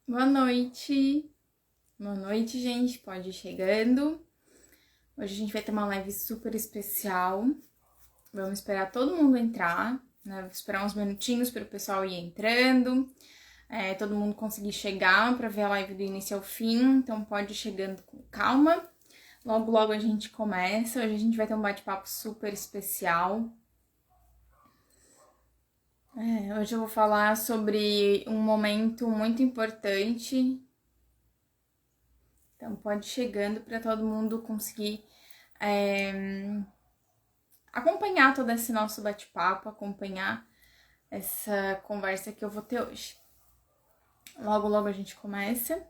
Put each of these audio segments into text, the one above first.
Boa noite. Boa noite, gente. Pode ir chegando. Hoje a gente vai ter uma live super especial. Vamos esperar todo mundo entrar, né? Vou esperar uns minutinhos para o pessoal ir entrando. Todo mundo conseguir chegar para ver a live do início ao fim. Então pode ir chegando com calma. Logo, logo a gente começa. Hoje a gente vai ter um bate-papo super especial. Hoje eu vou falar sobre um momento muito importante. Então pode ir chegando para todo mundo conseguir acompanhar todo esse nosso bate-papo, acompanhar essa conversa que eu vou ter hoje. Logo, logo a gente começa.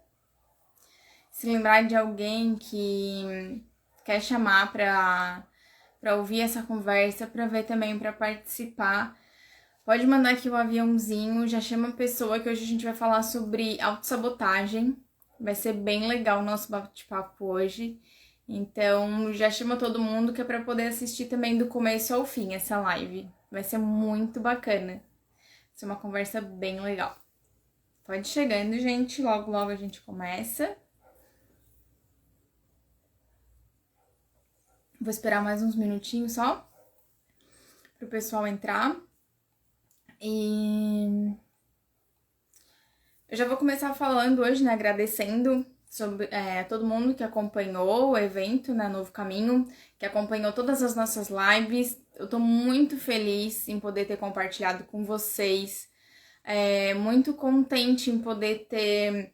Se lembrar de alguém que quer chamar para ouvir essa conversa, para ver também, para participar, pode mandar aqui o aviãozinho, já chama a pessoa que hoje a gente vai falar sobre autossabotagem. Vai ser bem legal o nosso bate-papo hoje. Então, já chama todo mundo que é para poder assistir também do começo ao fim essa live. Vai ser muito bacana. Vai ser uma conversa bem legal. Pode ir chegando, gente. Logo, logo a gente começa. Vou esperar mais uns minutinhos só para o pessoal entrar. E eu já vou começar falando hoje, né? Agradecendo sobre todo mundo que acompanhou o evento, né, Novo Caminho, que acompanhou todas as nossas lives. Eu tô muito feliz em poder ter compartilhado com vocês, muito contente em poder ter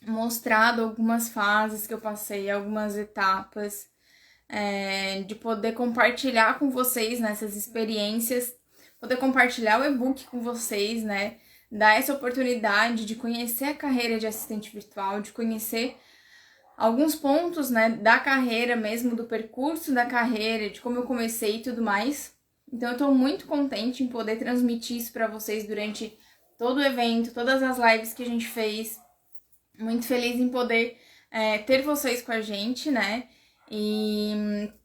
mostrado algumas fases que eu passei, algumas etapas, de poder compartilhar com vocês nessas experiências, poder compartilhar o e-book com vocês, né? Dar essa oportunidade de conhecer a carreira de assistente virtual, de conhecer alguns pontos, né, da carreira mesmo, do percurso da carreira, de como eu comecei e tudo mais. Então eu tô muito contente em poder transmitir isso para vocês durante todo o evento, todas as lives que a gente fez. Muito feliz em poder ter vocês com a gente, né? E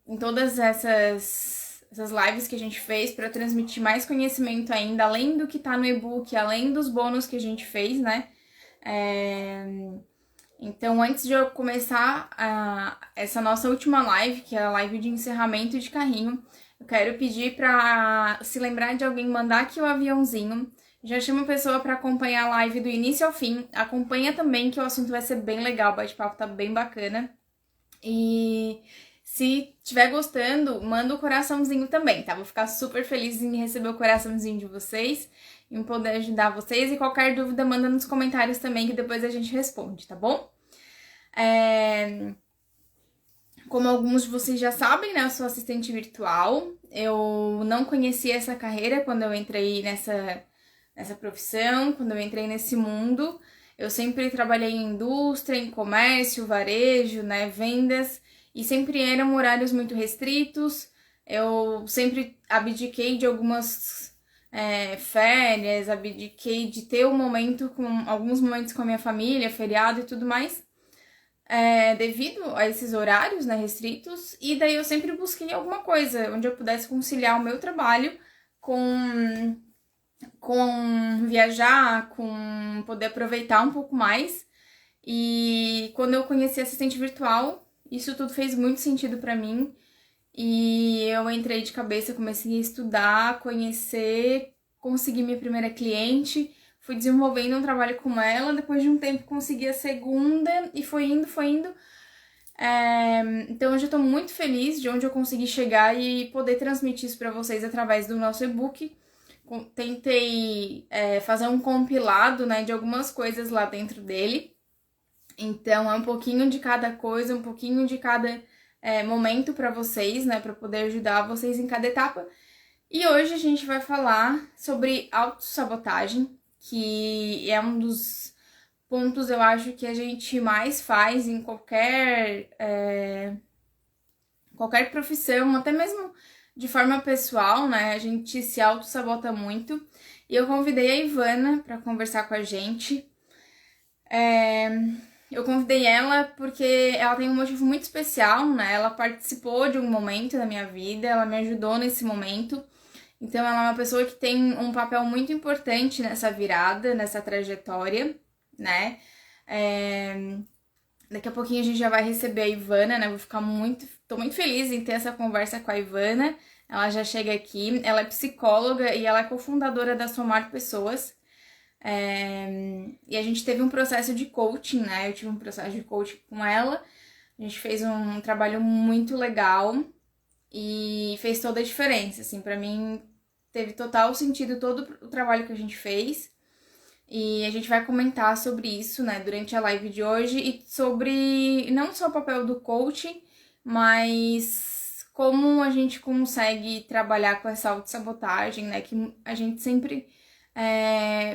em todas essas lives que a gente fez para transmitir mais conhecimento ainda, além do que tá no e-book, além dos bônus que a gente fez, né? Então, antes de eu começar essa nossa última live, que é a live de encerramento de carrinho, eu quero pedir para se lembrar de alguém, mandar aqui o aviãozinho. Já chama a pessoa para acompanhar a live do início ao fim. Acompanha também, que o assunto vai ser bem legal, o bate-papo tá bem bacana. E se estiver gostando, manda o coraçãozinho também, tá? Vou ficar super feliz em receber o coraçãozinho de vocês, em poder ajudar vocês. E qualquer dúvida, manda nos comentários também, que depois a gente responde, tá bom? Como alguns de vocês já sabem, né? Eu sou assistente virtual. Eu não conhecia essa carreira quando eu entrei nessa profissão, quando eu entrei nesse mundo. Eu sempre trabalhei em indústria, em comércio, varejo, né, vendas, e sempre eram horários muito restritos. Eu sempre abdiquei de algumas férias, abdiquei de ter alguns momentos com a minha família, feriado e tudo mais, devido a esses horários, né, restritos. E daí eu sempre busquei alguma coisa onde eu pudesse conciliar o meu trabalho com viajar, com poder aproveitar um pouco mais. E quando eu conheci assistente virtual, isso tudo fez muito sentido para mim. E eu entrei de cabeça, comecei a estudar, conhecer, consegui minha primeira cliente, fui desenvolvendo um trabalho com ela. Depois de um tempo consegui a segunda e foi indo, foi indo. Então hoje eu tô muito feliz de onde eu consegui chegar e poder transmitir isso para vocês através do nosso e-book. Tentei fazer um compilado, né, de algumas coisas lá dentro dele. Então é um pouquinho de cada coisa, um pouquinho de cada momento para vocês, né, para poder ajudar vocês em cada etapa. E hoje a gente vai falar sobre autossabotagem, que é um dos pontos, eu acho, que a gente mais faz em qualquer profissão, até mesmo de forma pessoal, né? A gente se auto-sabota muito. E eu convidei a Ivana para conversar com a gente. Eu convidei ela porque ela tem um motivo muito especial, né? Ela participou de um momento da minha vida, ela me ajudou nesse momento. Então ela é uma pessoa que tem um papel muito importante nessa virada, nessa trajetória, né? Daqui a pouquinho a gente já vai receber a Ivana, né? Tô muito feliz em ter essa conversa com a Ivana. Ela já chega aqui. Ela é psicóloga e ela é cofundadora da Somar Pessoas. E a gente teve um processo de coaching, né? Eu tive um processo de coaching com ela. A gente fez um trabalho muito legal e fez toda a diferença, assim, para mim teve total sentido todo o trabalho que a gente fez. E a gente vai comentar sobre isso, né, durante a live de hoje e sobre não só o papel do coaching, mas como a gente consegue trabalhar com essa autossabotagem, né, que a gente sempre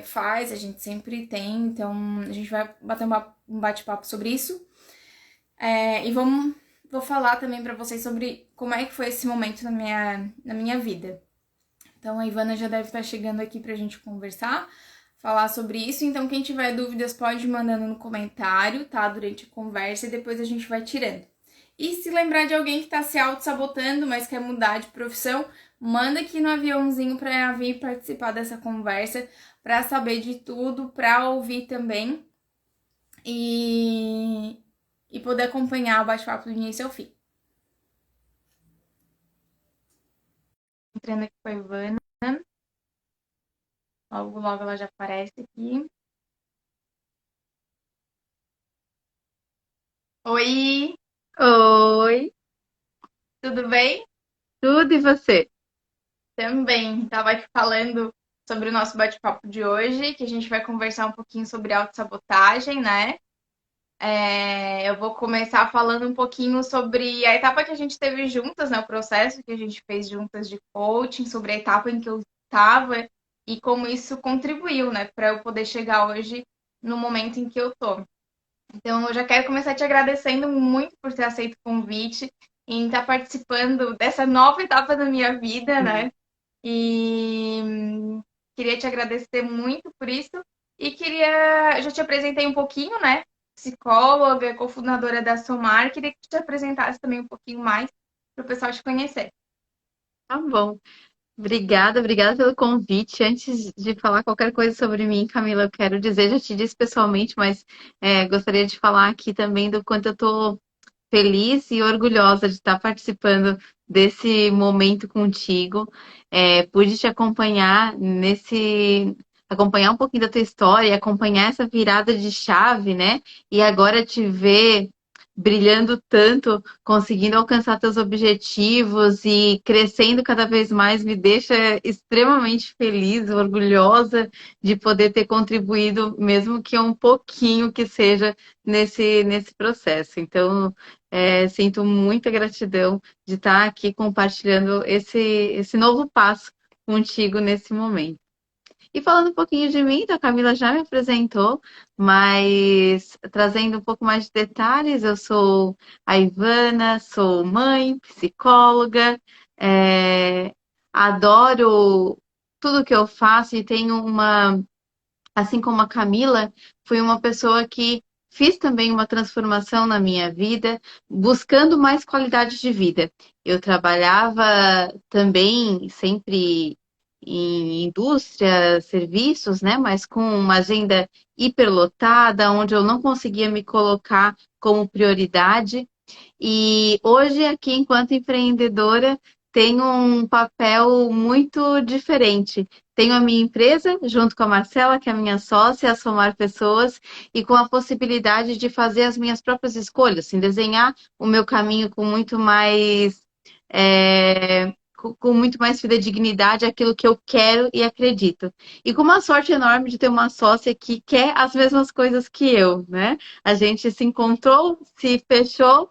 faz, a gente sempre tem. Então a gente vai bater um bate-papo sobre isso. E vou falar também pra vocês sobre como é que foi esse momento na minha vida. Então a Ivana já deve estar chegando aqui pra gente conversar, falar sobre isso. Então quem tiver dúvidas pode ir mandando no comentário, tá? Durante a conversa e depois a gente vai tirando. E se lembrar de alguém que tá se auto-sabotando, mas quer mudar de profissão, manda aqui no aviãozinho pra vir participar dessa conversa, pra saber de tudo, pra ouvir também. E poder acompanhar o bate-papo do início ao fim. Entrando aqui com a Ivana. Logo, logo ela já aparece aqui. Oi, Oi, tudo bem? tudo e você? Também. Tava aqui falando sobre o nosso bate-papo de hoje, que a gente vai conversar um pouquinho sobre autossabotagem, né? Eu vou começar falando um pouquinho sobre a etapa que a gente teve juntas, né? O processo que a gente fez juntas de coaching, sobre a etapa em que eu estava e como isso contribuiu, né, para eu poder chegar hoje no momento em que eu tô. Então, eu já quero começar te agradecendo muito por ter aceito o convite e em estar participando dessa nova etapa da minha vida, Hum. né? E queria te agradecer muito por isso. E queria. Já te apresentei um pouquinho, né? Psicóloga, cofundadora da Somar. Queria que te apresentasse também um pouquinho mais para o pessoal te conhecer. Tá bom. Obrigada pelo convite. Antes de falar qualquer coisa sobre mim, Camila, eu quero dizer, já te disse pessoalmente, mas gostaria de falar aqui também do quanto eu estou feliz e orgulhosa de estar participando desse momento contigo. Pude te acompanhar acompanhar um pouquinho da tua história, acompanhar essa virada de chave, né? E agora te ver brilhando tanto, conseguindo alcançar teus objetivos e crescendo cada vez mais, me deixa extremamente feliz, orgulhosa de poder ter contribuído, mesmo que um pouquinho que seja nesse processo. Então, sinto muita gratidão de estar aqui compartilhando esse novo passo contigo nesse momento. E falando um pouquinho de mim, então a Camila já me apresentou, mas trazendo um pouco mais de detalhes, eu sou a Ivana, sou mãe, psicóloga, adoro tudo que eu faço e tenho assim como a Camila, fui uma pessoa que fiz também uma transformação na minha vida, buscando mais qualidade de vida. Eu trabalhava também sempre em indústria, serviços, né? Mas com uma agenda hiperlotada, onde eu não conseguia me colocar como prioridade. E hoje, aqui, enquanto empreendedora, tenho um papel muito diferente. Tenho a minha empresa, junto com a Marcela, que é a minha sócia, a Somar Pessoas, e com a possibilidade de fazer as minhas próprias escolhas, assim, desenhar o meu caminho com muito mais. Com muito mais fidedignidade àquilo que eu quero e acredito. E com uma sorte enorme de ter uma sócia que quer as mesmas coisas que eu, né? A gente se encontrou, se fechou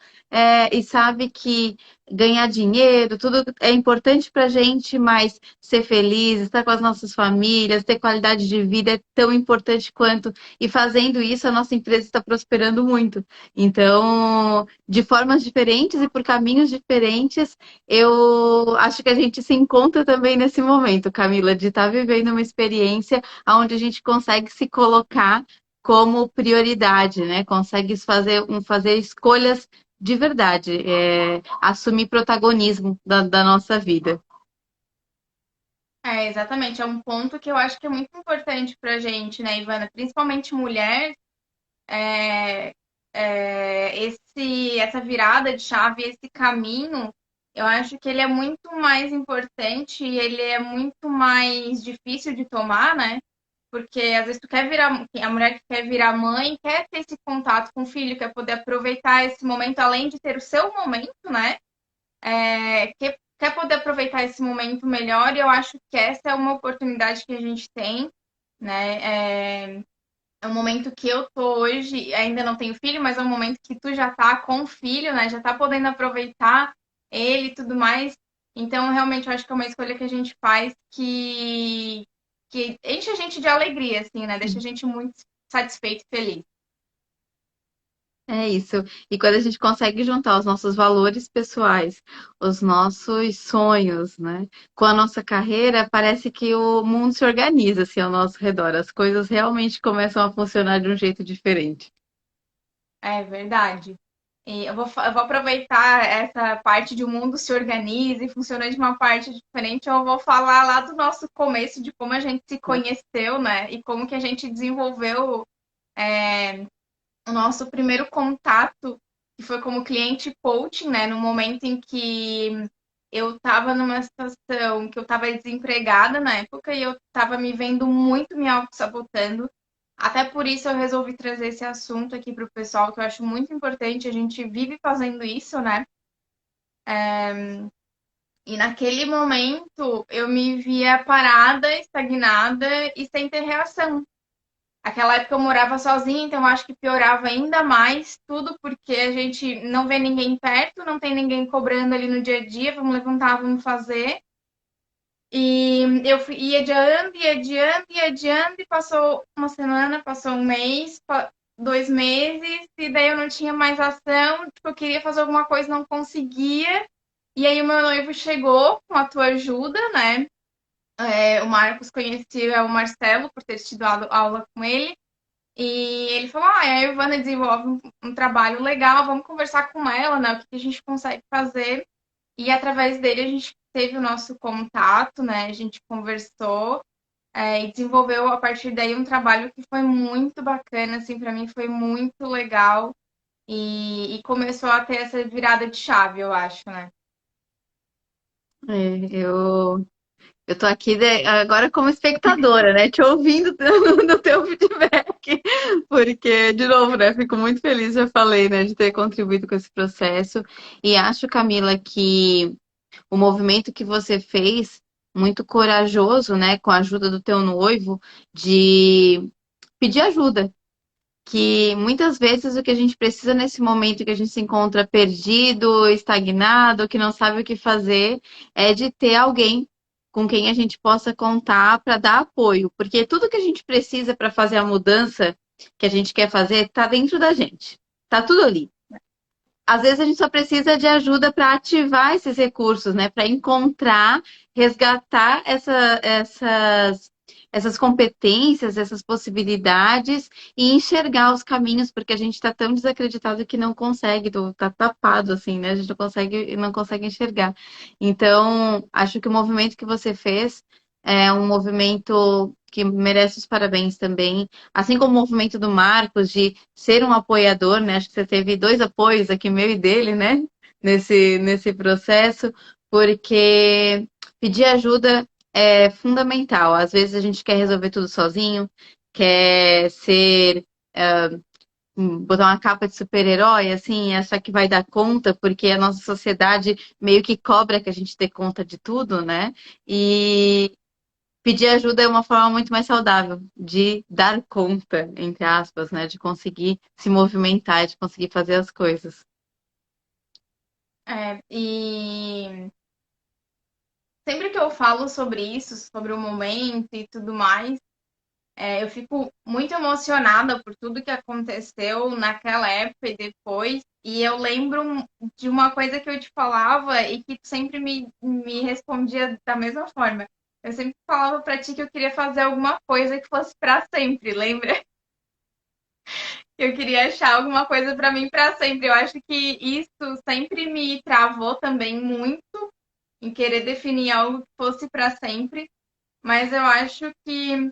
e sabe que ganhar dinheiro, tudo é importante para a gente, mas ser feliz, estar com as nossas famílias, ter qualidade de vida é tão importante quanto. E fazendo isso, a nossa empresa está prosperando muito. Então, de formas diferentes e por caminhos diferentes, eu acho que a gente se encontra também nesse momento, Camila, de estar vivendo uma experiência onde a gente consegue se colocar como prioridade, né? Consegue fazer escolhas de verdade, assumir protagonismo da nossa vida. Exatamente. É um ponto que eu acho que é muito importante pra gente, né, Ivana? Principalmente mulher. essa virada de chave, esse caminho, eu acho que ele é muito mais importante e ele é muito mais difícil de tomar, né? Porque às vezes tu quer virar, a mulher que quer virar mãe, quer ter esse contato com o filho, quer poder aproveitar esse momento, além de ter o seu momento, né? Quer poder aproveitar esse momento melhor, e eu acho que essa é uma oportunidade que a gente tem, né? É um momento que eu tô hoje, ainda não tenho filho, mas é um momento que tu já tá com o filho, né? Já tá podendo aproveitar ele e tudo mais. Então, realmente, eu acho que é uma escolha que a gente faz que enche a gente de alegria, assim, né? Deixa a gente muito satisfeito e feliz. É isso. E quando a gente consegue juntar os nossos valores pessoais, os nossos sonhos, né, com a nossa carreira, parece que o mundo se organiza assim ao nosso redor. As coisas realmente começam a funcionar de um jeito diferente. É verdade. E eu vou aproveitar essa parte de o mundo se organiza e funciona de uma parte diferente. Eu vou falar lá do nosso começo, de como a gente se conheceu, né? E como que a gente desenvolveu o nosso primeiro contato, que foi como cliente coaching, né? No momento em que eu estava numa situação que eu estava desempregada na época e eu estava me vendo muito me auto-sabotando. Até por isso eu resolvi trazer esse assunto aqui para o pessoal, que eu acho muito importante. A gente vive fazendo isso, né? E naquele momento eu me via parada, estagnada e sem ter reação. Aquela época eu morava sozinha, então eu acho que piorava ainda mais tudo, porque a gente não vê ninguém perto, não tem ninguém cobrando ali no dia a dia, vamos levantar, vamos fazer. E ia adiando, ia adiando, ia adiando, e passou uma semana, passou um mês, 2 meses, e daí eu não tinha mais ação, tipo, eu queria fazer alguma coisa, não conseguia. E aí o meu noivo chegou com a tua ajuda, né? O Marcos conhecia o Marcelo por ter tido aula com ele. E ele falou: a Ivana desenvolve um trabalho legal, vamos conversar com ela, né? O que a gente consegue fazer. E através dele a gente teve o nosso contato, né? A gente conversou, e desenvolveu a partir daí um trabalho que foi muito bacana, assim, para mim foi muito legal. E começou a ter essa virada de chave, eu acho, né? Eu tô aqui agora como espectadora, né? Te ouvindo no teu feedback, porque, de novo, né? Fico muito feliz, já falei, né? De ter contribuído com esse processo. E acho, Camila, que o movimento que você fez, muito corajoso, né? Com a ajuda do teu noivo, de pedir ajuda. Que muitas vezes o que a gente precisa nesse momento que a gente se encontra perdido, estagnado, que não sabe o que fazer, é de ter alguém com quem a gente possa contar para dar apoio, porque tudo que a gente precisa para fazer a mudança que a gente quer fazer está dentro da gente, tá tudo ali. Às vezes a gente só precisa de ajuda para ativar esses recursos, né? Para encontrar, resgatar essas competências, essas possibilidades e enxergar os caminhos, porque a gente está tão desacreditado que não consegue, tá tapado assim, né? A gente não consegue enxergar. Então, acho que o movimento que você fez é um movimento que merece os parabéns também. Assim como o movimento do Marcos de ser um apoiador, né? Acho que você teve dois apoios aqui, meu e dele, né? Nesse processo, porque pedir ajuda é fundamental. Às vezes a gente quer resolver tudo sozinho, quer botar uma capa de super-herói, assim, achar que vai dar conta, porque a nossa sociedade meio que cobra que a gente dê conta de tudo, né? E pedir ajuda é uma forma muito mais saudável de dar conta, entre aspas, né? De conseguir se movimentar, de conseguir fazer as coisas. E sempre que eu falo sobre isso, sobre o momento e tudo mais, eu fico muito emocionada por tudo que aconteceu naquela época e depois. E eu lembro de uma coisa que eu te falava e que tu sempre me respondia da mesma forma. Eu sempre falava pra ti que eu queria fazer alguma coisa que fosse pra sempre, lembra? Que eu queria achar alguma coisa pra mim pra sempre. Eu acho que isso sempre me travou também muito em querer definir algo que fosse pra sempre. Mas eu acho que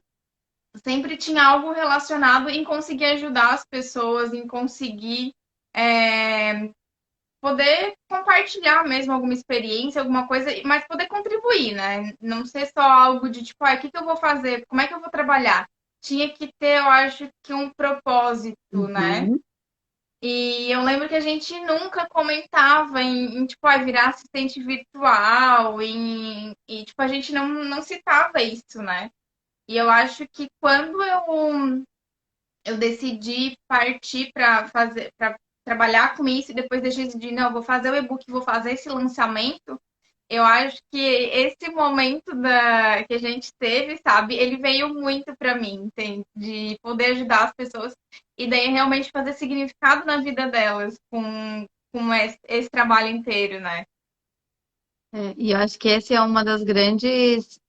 sempre tinha algo relacionado em conseguir ajudar as pessoas, em conseguir poder compartilhar mesmo alguma experiência, alguma coisa, mas poder contribuir, né? Não ser só algo de tipo, o que que eu vou fazer? Como é que eu vou trabalhar? Tinha que ter, eu acho que um propósito, né? Uhum. E eu lembro que a gente nunca comentava tipo, virar assistente virtual, tipo, a gente não citava isso, né? E eu acho que quando eu decidi partir para fazer, para trabalhar com isso e depois decidi, não, vou fazer o e-book, vou fazer esse lançamento. Eu acho que esse momento que a gente teve, sabe, ele veio muito para mim, entende? De poder ajudar as pessoas e daí realmente fazer significado na vida delas com esse trabalho inteiro, né? E eu acho que essa é uma das grandes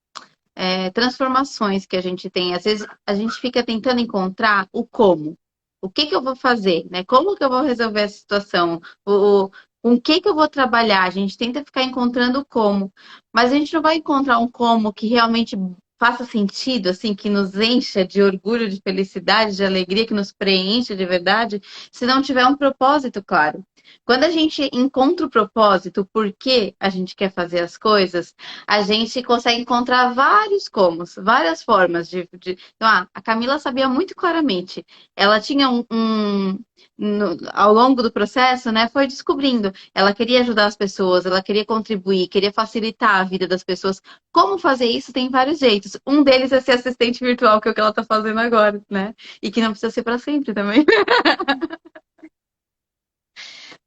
transformações que a gente tem. Às vezes a gente fica tentando encontrar o como. O que que eu vou fazer, né? Como que eu vou resolver essa situação? Com o que eu vou trabalhar? A gente tenta ficar encontrando o como, mas a gente não vai encontrar um como que realmente faça sentido, assim, que nos encha de orgulho, de felicidade, de alegria, que nos preencha de verdade, se não tiver um propósito claro. Quando a gente encontra o propósito, por que a gente quer fazer as coisas, a gente consegue encontrar vários comos, várias formas Então, a Camila sabia muito claramente. Ela tinha ao longo do processo, né, foi descobrindo. Ela queria ajudar as pessoas, ela queria contribuir, queria facilitar a vida das pessoas. Como fazer isso tem vários jeitos. Um deles é ser assistente virtual, que é o que ela está fazendo agora, né? E que não precisa ser para sempre também.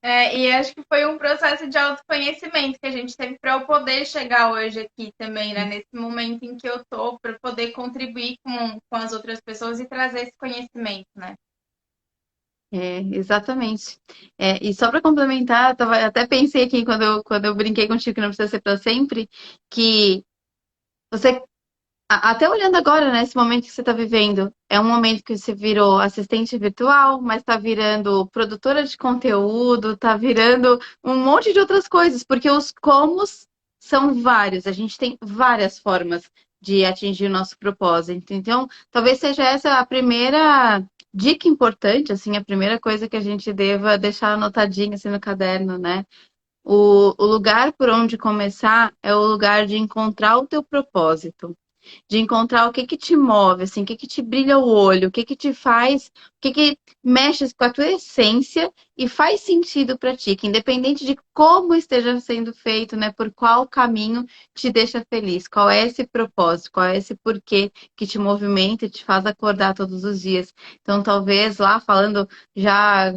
E acho que foi um processo de autoconhecimento que a gente teve para eu poder chegar hoje aqui também, né? Nesse momento em que eu tô, para poder contribuir com as outras pessoas e trazer esse conhecimento, né? Exatamente. E só para complementar, até pensei aqui quando eu brinquei contigo que não precisa ser para sempre, que você, até olhando agora, né, esse momento que você está vivendo, é um momento que você virou assistente virtual, mas está virando produtora de conteúdo, está virando um monte de outras coisas, porque os comos são vários, a gente tem várias formas de atingir o nosso propósito. Então, talvez seja essa a primeira dica importante, assim, a primeira coisa que a gente deva deixar anotadinha assim no caderno, né? O lugar por onde começar é o lugar de encontrar o teu propósito, de encontrar o que que te move, assim, o que que te brilha o olho, o que que te faz, o que que mexe com a tua essência e faz sentido para ti, que independente de como esteja sendo feito, né, por qual caminho te deixa feliz, qual é esse propósito, qual é esse porquê que te movimenta e te faz acordar todos os dias. Então, talvez lá falando já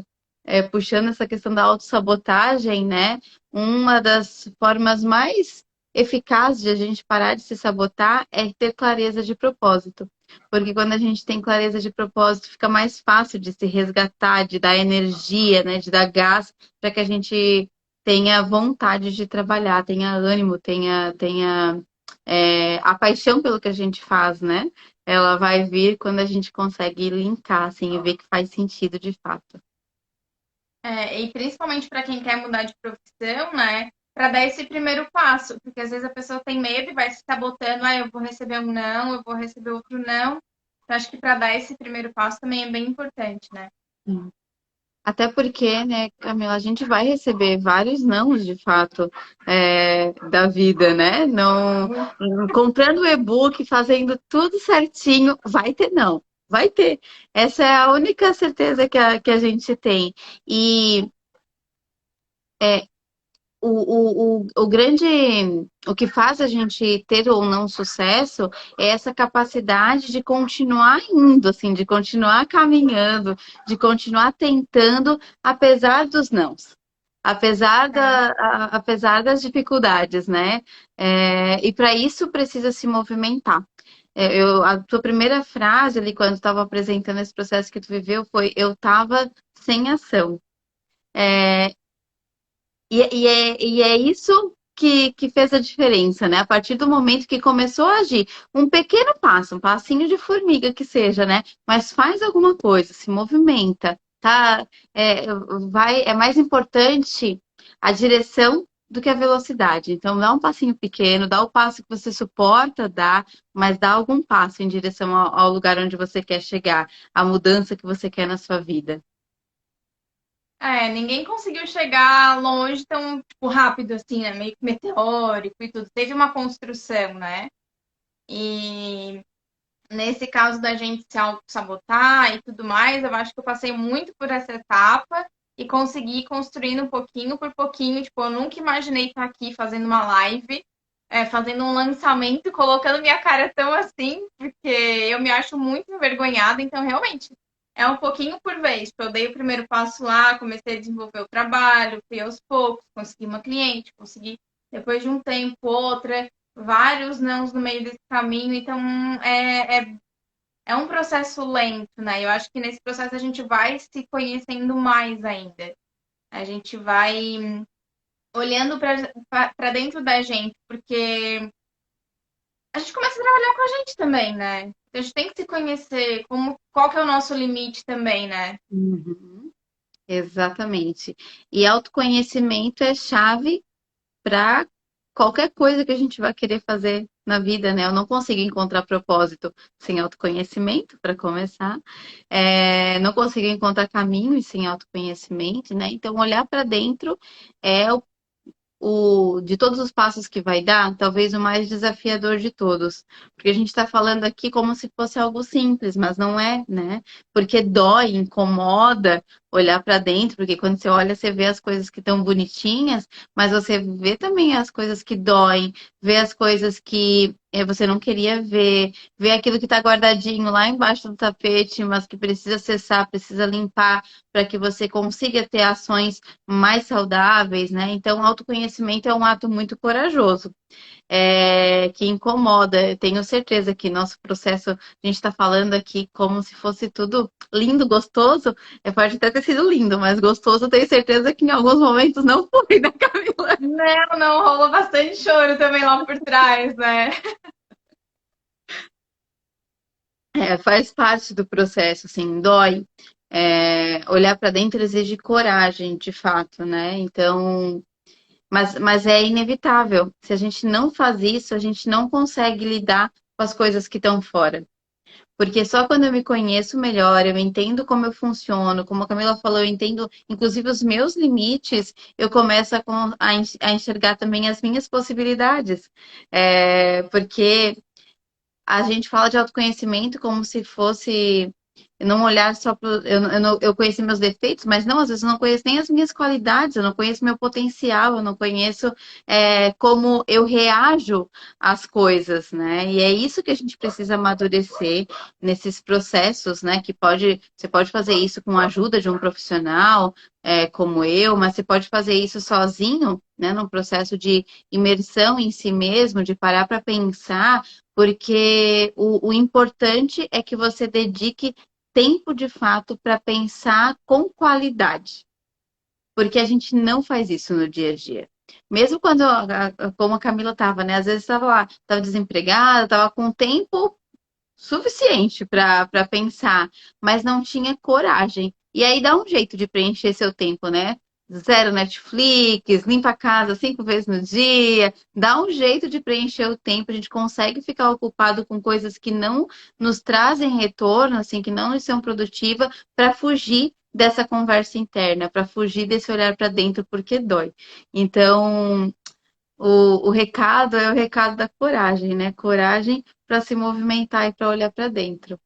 puxando essa questão da autossabotagem, né? Uma das formas mais eficazes de a gente parar de se sabotar é ter clareza de propósito. Porque quando a gente tem clareza de propósito, fica mais fácil de se resgatar, de dar energia, né? De dar gás para que a gente tenha vontade de trabalhar, tenha ânimo, tenha a paixão pelo que a gente faz, né? Ela vai vir quando a gente consegue linkar, assim, e ver que faz sentido de fato. E principalmente para quem quer mudar de profissão, né? Para dar esse primeiro passo, porque às vezes a pessoa tem medo e vai se sabotando, eu vou receber um não, eu vou receber outro não. Então, acho que para dar esse primeiro passo também é bem importante, né? Até porque, né, Camila, a gente vai receber vários nãos, de fato, da vida, né? Não, comprando o e-book, fazendo tudo certinho, vai ter não. Vai ter. Essa é a única certeza que a gente tem. E o grande, o que faz a gente ter ou não sucesso é essa capacidade de continuar indo, assim, de continuar caminhando, de continuar tentando, apesar dos nãos, apesar das dificuldades, né? E para isso precisa se movimentar. A tua primeira frase ali, quando estava apresentando esse processo que tu viveu, foi: eu estava sem ação. E é isso que fez a diferença, né? A partir do momento que começou a agir, um pequeno passo, um passinho de formiga que seja, né? Mas faz alguma coisa, se movimenta, tá? É mais importante a direção do que a velocidade. Então, dá um passinho pequeno, dá o passo que você suporta dar, mas dá algum passo em direção ao lugar onde você quer chegar, a mudança que você quer na sua vida. É, ninguém conseguiu chegar longe tão, tipo, rápido assim, né? Meio que meteórico e tudo. Teve uma construção, né? E nesse caso da gente se auto-sabotar e tudo mais, eu acho que eu passei muito por essa etapa e consegui ir construindo um pouquinho por pouquinho. Tipo, eu nunca imaginei estar aqui fazendo uma live, fazendo um lançamento, colocando minha cara tão assim, porque eu me acho muito envergonhada. Então, realmente, é um pouquinho por vez. Tipo, eu dei o primeiro passo lá, comecei a desenvolver o trabalho, fui aos poucos, consegui uma cliente, consegui, depois de um tempo, outra, vários nãos no meio desse caminho. Então, é um processo lento, né? Eu acho que nesse processo a gente vai se conhecendo mais ainda. A gente vai olhando para dentro da gente, porque a gente começa a trabalhar com a gente também, né? Então, a gente tem que se conhecer qual que é o nosso limite também, né? Uhum. Exatamente. E autoconhecimento é chave para qualquer coisa que a gente vai querer fazer na vida, né? Eu não consigo encontrar propósito sem autoconhecimento, para começar. Não consigo encontrar caminhos sem autoconhecimento, né? Então, olhar para dentro é de todos os passos que vai dar, talvez o mais desafiador de todos. Porque a gente está falando aqui como se fosse algo simples, mas não é, né? Porque dói, incomoda olhar para dentro, porque quando você olha, você vê as coisas que estão bonitinhas, mas você vê também as coisas que doem, vê as coisas que você não queria ver, vê aquilo que está guardadinho lá embaixo do tapete, mas que precisa cessar, precisa limpar, para que você consiga ter ações mais saudáveis, né? Então, o autoconhecimento é um ato muito corajoso, que incomoda. Eu tenho certeza que nosso processo, a gente está falando aqui como se fosse tudo lindo, gostoso. Pode até ter sido lindo, mas gostoso, eu tenho certeza que em alguns momentos não foi, né, Camila? Não, não, rolou bastante choro também lá por trás, né? Faz parte do processo, assim, dói. Olhar para dentro exige coragem, de fato, né? Então, mas é inevitável. Se a gente não faz isso, a gente não consegue lidar com as coisas que estão fora. Porque só quando eu me conheço melhor, eu entendo como eu funciono, como a Camila falou, eu entendo inclusive os meus limites, eu começo a enxergar também as minhas possibilidades. Porque a gente fala de autoconhecimento como se fosse não olhar só para. Eu conheci meus defeitos, mas não, às vezes eu não conheço nem as minhas qualidades, eu não conheço meu potencial, eu não conheço como eu reajo às coisas, né? E é isso que a gente precisa amadurecer nesses processos, né? Você pode fazer isso com a ajuda de um profissional, como eu, mas você pode fazer isso sozinho, né? Num processo de imersão em si mesmo, de parar para pensar porque o importante é que você dedique tempo de fato para pensar com qualidade. Porque a gente não faz isso no dia a dia. Mesmo quando, como a Camila estava, né? Às vezes estava lá, estava desempregada, estava com tempo suficiente para pensar, mas não tinha coragem. E aí dá um jeito de preencher seu tempo, né? Zero Netflix, limpa a casa 5 vezes no dia, dá um jeito de preencher o tempo. A gente consegue ficar ocupado com coisas que não nos trazem retorno, assim, que não nos são produtivas, para fugir dessa conversa interna, para fugir desse olhar para dentro, porque dói. Então, o recado é o recado da coragem, né? Coragem para se movimentar e para olhar para dentro.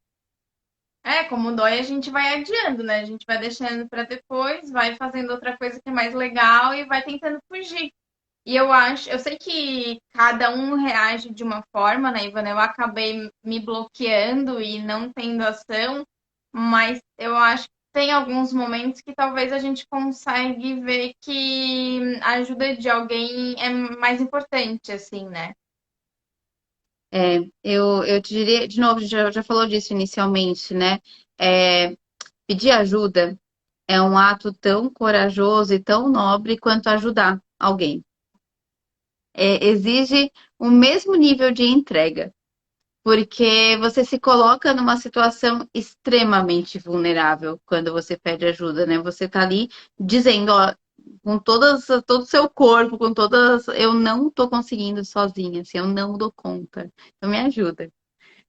Como dói, a gente vai adiando, né? A gente vai deixando para depois, vai fazendo outra coisa que é mais legal e vai tentando fugir. E eu sei que cada um reage de uma forma, né, Ivana? Eu acabei me bloqueando e não tendo ação, mas eu acho que tem alguns momentos que talvez a gente consegue ver que a ajuda de alguém é mais importante, assim, né? Eu te diria, de novo, já falou disso inicialmente, né? É, pedir ajuda é um ato tão corajoso e tão nobre quanto ajudar alguém. Exige o mesmo nível de entrega, porque você se coloca numa situação extremamente vulnerável quando você pede ajuda, né? Você tá ali dizendo, ó. com todo o seu corpo, com todas. Eu não tô conseguindo sozinha, assim, eu não dou conta. Então me ajuda.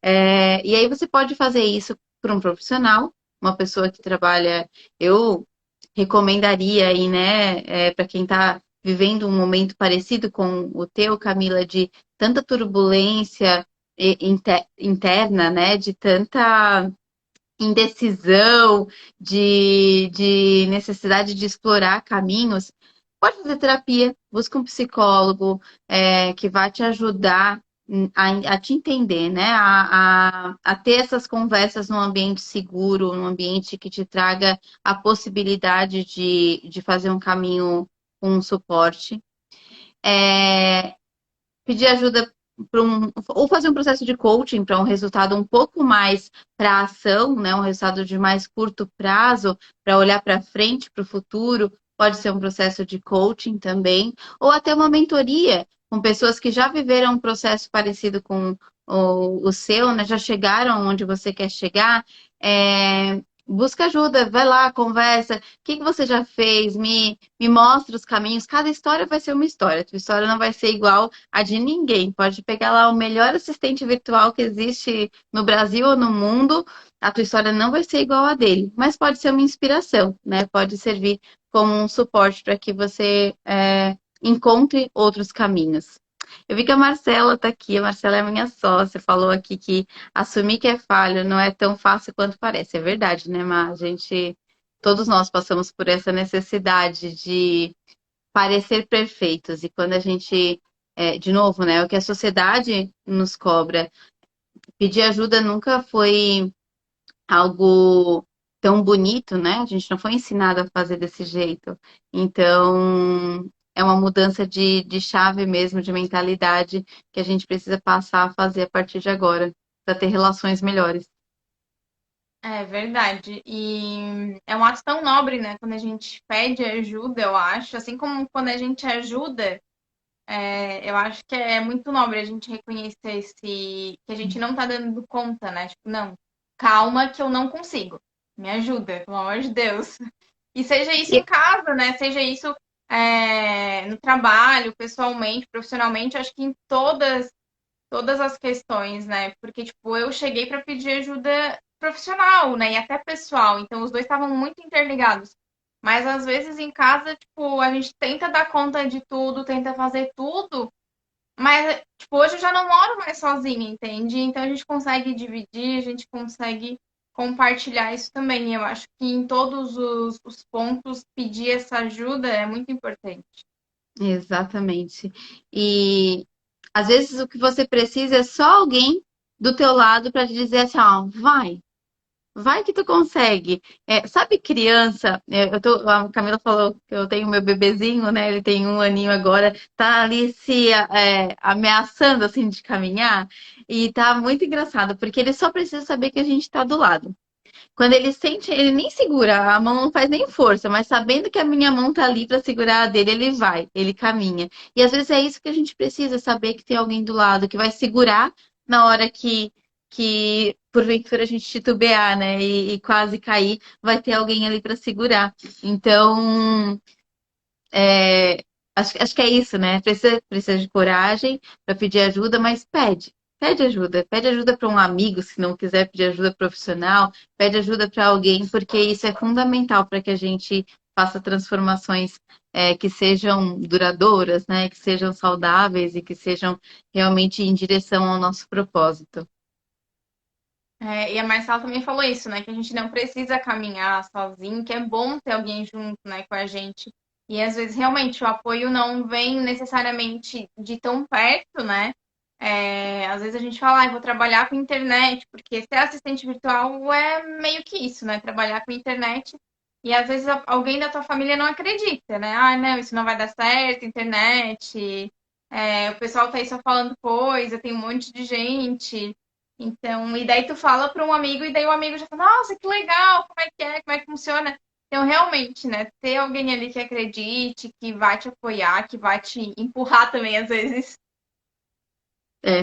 E aí você pode fazer isso para um profissional, uma pessoa que trabalha. Eu recomendaria aí, né, para quem está vivendo um momento parecido com o teu, Camila, de tanta turbulência interna, né, de tanta indecisão, de necessidade de explorar caminhos, pode fazer terapia, busca um psicólogo que vai te ajudar a te entender, né? A ter essas conversas num ambiente seguro, num ambiente que te traga a possibilidade de fazer um caminho com um suporte. É, pedir ajuda para ou fazer um processo de coaching para um resultado um pouco mais para ação, né? Um resultado de mais curto prazo, para olhar para frente, para o futuro, pode ser um processo de coaching também, ou até uma mentoria com pessoas que já viveram um processo parecido com o seu, né? Já chegaram onde você quer chegar. Busca ajuda, vai lá, conversa. O que você já fez? Me mostra os caminhos. Cada história vai ser uma história. A tua história não vai ser igual a de ninguém. Pode pegar lá o melhor assistente virtual que existe no Brasil ou no mundo, a tua história não vai ser igual a dele, mas pode ser uma inspiração, né? Pode servir como um suporte para que você encontre outros caminhos. Eu vi que a Marcela está aqui, a Marcela é minha sócia, falou aqui que assumir que é falho não é tão fácil quanto parece. É verdade, né, Mar? Todos nós passamos por essa necessidade de parecer perfeitos. E quando a gente, de novo, né, o que a sociedade nos cobra, pedir ajuda nunca foi algo tão bonito, né? A gente não foi ensinado a fazer desse jeito. Então, é uma mudança de chave mesmo, de mentalidade, que a gente precisa passar a fazer a partir de agora, para ter relações melhores. É verdade. E é um ato tão nobre, né? Quando a gente pede ajuda, eu acho. Assim como quando a gente ajuda, eu acho que é muito nobre a gente reconhecer que a gente não tá dando conta, né? Tipo, não, calma que eu não consigo. Me ajuda, pelo amor de Deus. E seja isso em E- casa, né? Seja isso no trabalho, pessoalmente, profissionalmente, eu acho que em todas as questões, né? Porque, tipo, eu cheguei para pedir ajuda profissional, né? E até pessoal. Então, os dois estavam muito interligados. Mas, às vezes, em casa, tipo, a gente tenta dar conta de tudo, tenta fazer tudo. Mas, tipo, hoje eu já não moro mais sozinha, entende? Então, a gente consegue dividir, a gente consegue compartilhar isso também. E eu acho que em todos os pontos, pedir essa ajuda é muito importante. Exatamente. E às vezes o que você precisa é só alguém do teu lado para te dizer assim, ó, vai. Vai que tu consegue. Sabe, criança, a Camila falou que eu tenho meu bebezinho, né? Ele tem 1 aninho agora, tá ali se ameaçando assim de caminhar, e tá muito engraçado, porque ele só precisa saber que a gente tá do lado. Quando ele sente, ele nem segura, a mão não faz nem força, mas sabendo que a minha mão tá ali para segurar a dele, ele vai, ele caminha. E às vezes é isso que a gente precisa, saber que tem alguém do lado que vai segurar na hora que porventura a gente titubear, né? E quase cair, vai ter alguém ali para segurar. Então, é, acho que é isso, né? Precisa de coragem para pedir ajuda, mas pede. Pede ajuda para um amigo, se não quiser pedir ajuda profissional, pede ajuda para alguém, porque isso é fundamental para que a gente faça transformações que sejam duradouras, né? Que sejam saudáveis e que sejam realmente em direção ao nosso propósito. E a Marcela também falou isso, né? Que a gente não precisa caminhar sozinho, que é bom ter alguém junto, né, com a gente. E às vezes realmente o apoio não vem necessariamente de tão perto, né? Às vezes a gente fala, vou trabalhar com internet, porque ser assistente virtual é meio que isso, né? Trabalhar com internet. E às vezes alguém da tua família não acredita, né? Ah, não, isso não vai dar certo, internet. O pessoal tá aí só falando coisa, tem um monte de gente. Então, e daí tu fala para um amigo, e daí o amigo já fala, nossa, que legal, como é que funciona? Então, realmente, né, ter alguém ali que acredite, que vai te apoiar, que vai te empurrar também, às vezes. É,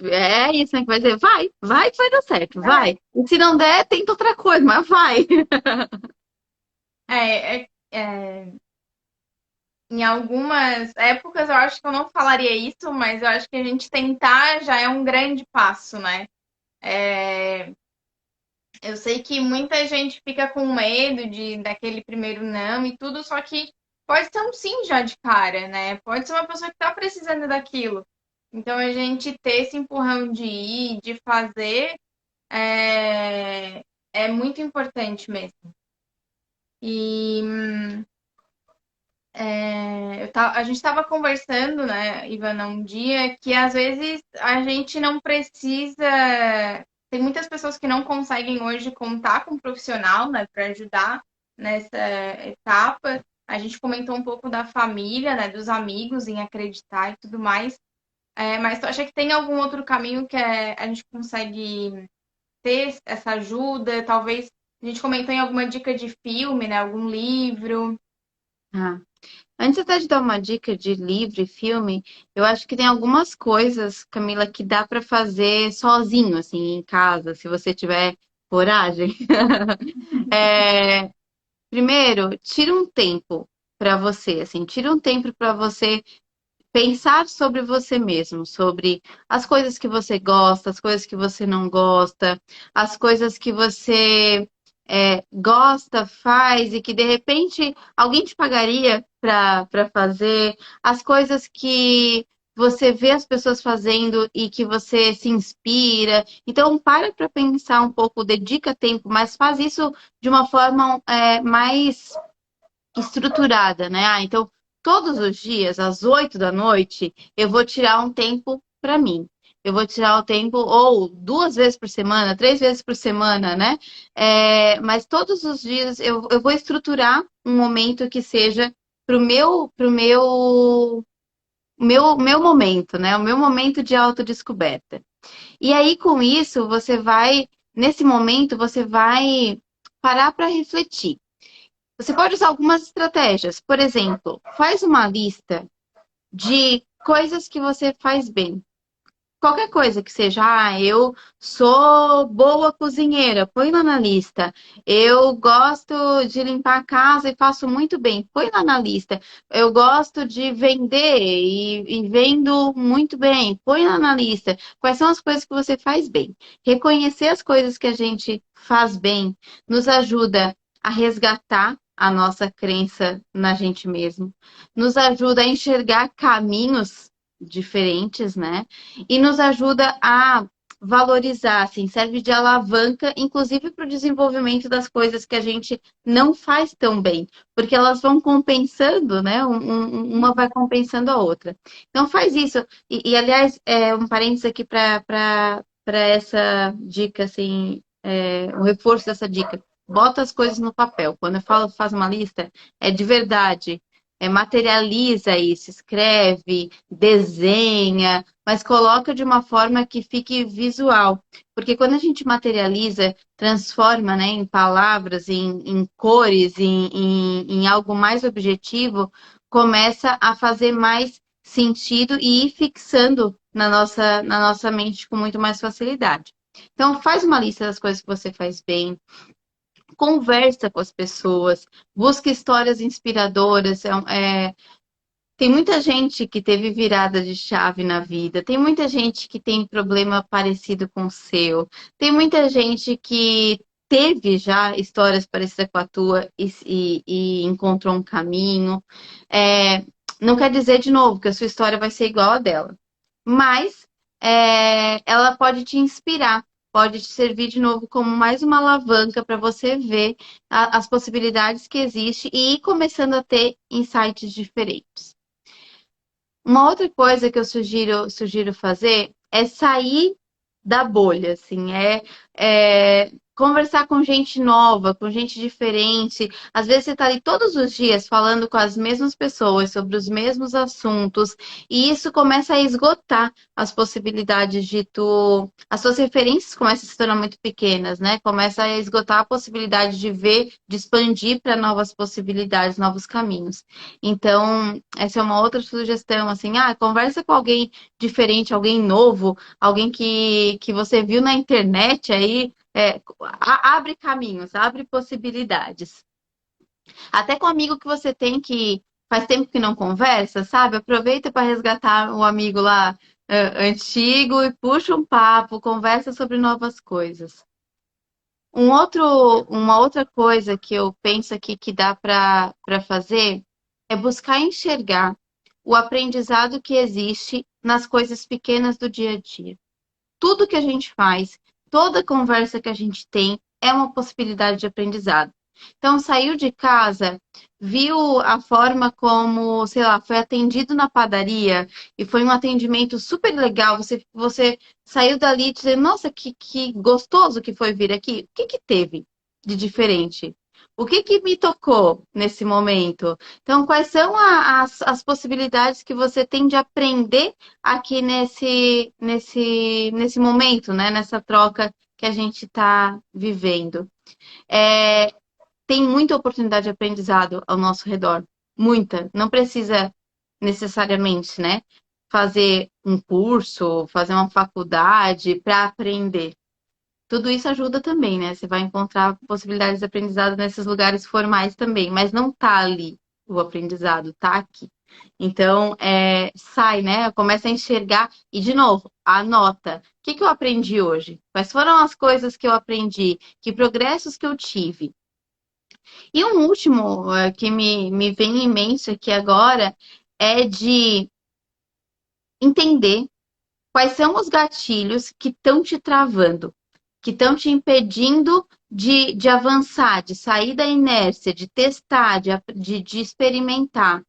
é isso, né? Que vai dizer, vai que vai dar certo, vai. E se não der, tenta outra coisa, mas vai. É, é, é, em algumas épocas eu acho que eu não falaria isso, mas eu acho que a gente tentar já é um grande passo, né? É, eu sei que muita gente fica com medo de daquele primeiro não e tudo, só que pode ser um sim já de cara, né? Pode ser uma pessoa que tá precisando daquilo. Então a gente ter esse empurrão de ir, de fazer, é, é muito importante mesmo. E a gente estava conversando, né, Ivana, um dia que às vezes a gente não precisa. Tem muitas pessoas que não conseguem hoje contar com um profissional, né, para ajudar nessa etapa. A gente comentou um pouco da família, né, dos amigos em acreditar e tudo mais. Mas tu acha que tem algum outro caminho que a gente consegue ter essa ajuda? Talvez a gente comentou em alguma dica de filme, né, algum livro. Ah. Antes até de dar uma dica de livro e filme, eu acho que tem algumas coisas, Camila, que dá para fazer sozinho, assim, em casa, se você tiver coragem. É, primeiro, tira um tempo para você, assim, tira um tempo para você pensar sobre você mesmo, sobre as coisas que você gosta, as coisas que você não gosta, as coisas que você gosta, faz e que de repente alguém te pagaria para fazer, as coisas que você vê as pessoas fazendo e que você se inspira. Então, para pensar um pouco, dedica tempo, mas faz isso de uma forma mais estruturada, né? Ah, então, todos os dias, às 8 da noite, eu vou tirar um tempo para mim. Eu vou tirar o tempo, ou 2 vezes por semana, 3 vezes por semana, né? Mas todos os dias eu vou estruturar um momento que seja pro meu momento, né? O meu momento de autodescoberta. E aí, com isso, nesse momento, você vai parar para refletir. Você pode usar algumas estratégias. Por exemplo, faz uma lista de coisas que você faz bem. Qualquer coisa que seja, eu sou boa cozinheira, põe lá na lista. Eu gosto de limpar a casa e faço muito bem, põe lá na lista. Eu gosto de vender e vendo muito bem, põe lá na lista. Quais são as coisas que você faz bem? Reconhecer as coisas que a gente faz bem nos ajuda a resgatar a nossa crença na gente mesmo, nos ajuda a enxergar caminhos diferentes, né? E nos ajuda a valorizar, assim, serve de alavanca, inclusive para o desenvolvimento das coisas que a gente não faz tão bem, porque elas vão compensando, né? Uma vai compensando a outra. Então faz isso. Aliás, um parênteses aqui para essa dica, assim, o reforço dessa dica. Bota as coisas no papel. Quando eu falo faz uma lista, é de verdade. Materializa isso, escreve, desenha, mas coloca de uma forma que fique visual. Porque quando a gente materializa, transforma, né, em palavras, em cores, em algo mais objetivo, começa a fazer mais sentido e ir fixando na nossa mente com muito mais facilidade. Então, faz uma lista das coisas que você faz bem, conversa com as pessoas, busca histórias inspiradoras. Tem muita gente que teve virada de chave na vida, tem muita gente que tem problema parecido com o seu, tem muita gente que teve já histórias parecidas com a tua e encontrou um caminho. Não quer dizer, de novo, que a sua história vai ser igual a dela, mas ela pode te inspirar, pode te servir de novo como mais uma alavanca para você ver as possibilidades que existem e ir começando a ter insights diferentes. Uma outra coisa que eu sugiro fazer é sair da bolha, assim, conversar com gente nova, com gente diferente. Às vezes você está ali todos os dias falando com as mesmas pessoas sobre os mesmos assuntos, e isso começa a esgotar as possibilidades de tu. As suas referências começam a se tornar muito pequenas, né? Começa a esgotar a possibilidade de ver, de expandir para novas possibilidades, novos caminhos. Então, essa é uma outra sugestão, assim, conversa com alguém diferente, alguém novo, alguém que você viu na internet aí, abre caminhos, abre possibilidades. Até com amigo que você tem que faz tempo que não conversa, sabe? Aproveita para resgatar um amigo lá antigo e puxa um papo, conversa sobre novas coisas. Uma outra coisa que eu penso aqui que dá para fazer é buscar enxergar o aprendizado que existe nas coisas pequenas do dia a dia. Tudo que a gente faz, toda conversa que a gente tem é uma possibilidade de aprendizado. Então, saiu de casa, viu a forma como, sei lá, foi atendido na padaria e foi um atendimento super legal. Você saiu dali dizendo, nossa, que gostoso que foi vir aqui. O que que teve de diferente? O que que me tocou nesse momento? Então, quais são as possibilidades que você tem de aprender aqui nesse momento, né? Nessa troca que a gente está vivendo. É, tem muita oportunidade de aprendizado ao nosso redor. Muita. Não precisa necessariamente, né? Fazer um curso, fazer uma faculdade para aprender. Tudo isso ajuda também, né? Você vai encontrar possibilidades de aprendizado nesses lugares formais também, mas não tá ali o aprendizado, tá aqui. Então, sai, né? Começa a enxergar e, de novo, anota. O que que eu aprendi hoje? Quais foram as coisas que eu aprendi? Que progressos que eu tive? E um último que me vem em mente aqui agora é de entender quais são os gatilhos que estão te travando, que estão te impedindo de avançar, de sair da inércia, de testar, de experimentar.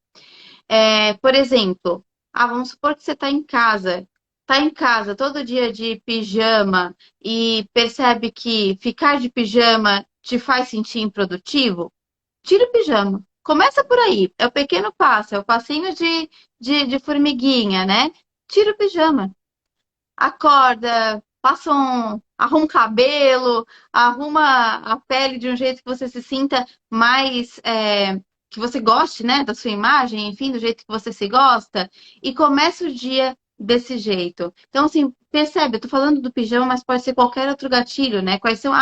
Por exemplo, vamos supor que você está em casa todo dia de pijama e percebe que ficar de pijama te faz sentir improdutivo, tira o pijama. Começa por aí, é o pequeno passo, é o passinho de formiguinha, né? Tira o pijama. Acorda, arruma o cabelo, arruma a pele de um jeito que você se sinta mais, que você goste, né, da sua imagem, enfim, do jeito que você se gosta, e começa o dia desse jeito. Então, assim, percebe, eu tô falando do pijama, mas pode ser qualquer outro gatilho, né? Quais são,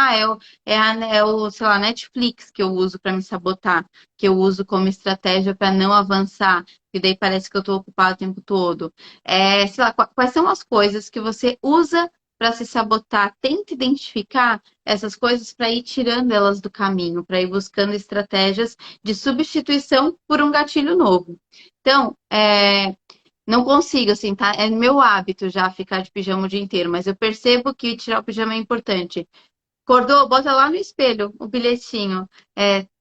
sei lá, Netflix que eu uso para me sabotar, que eu uso como estratégia para não avançar, e daí parece que eu tô ocupada o tempo todo. Sei lá, quais são as coisas que você usa para se sabotar? Tenta identificar essas coisas para ir tirando elas do caminho, para ir buscando estratégias de substituição por um gatilho novo. Então, não consigo, assim, tá? É meu hábito já ficar de pijama o dia inteiro, mas eu percebo que tirar o pijama é importante. Acordou, bota lá no espelho o bilhetinho,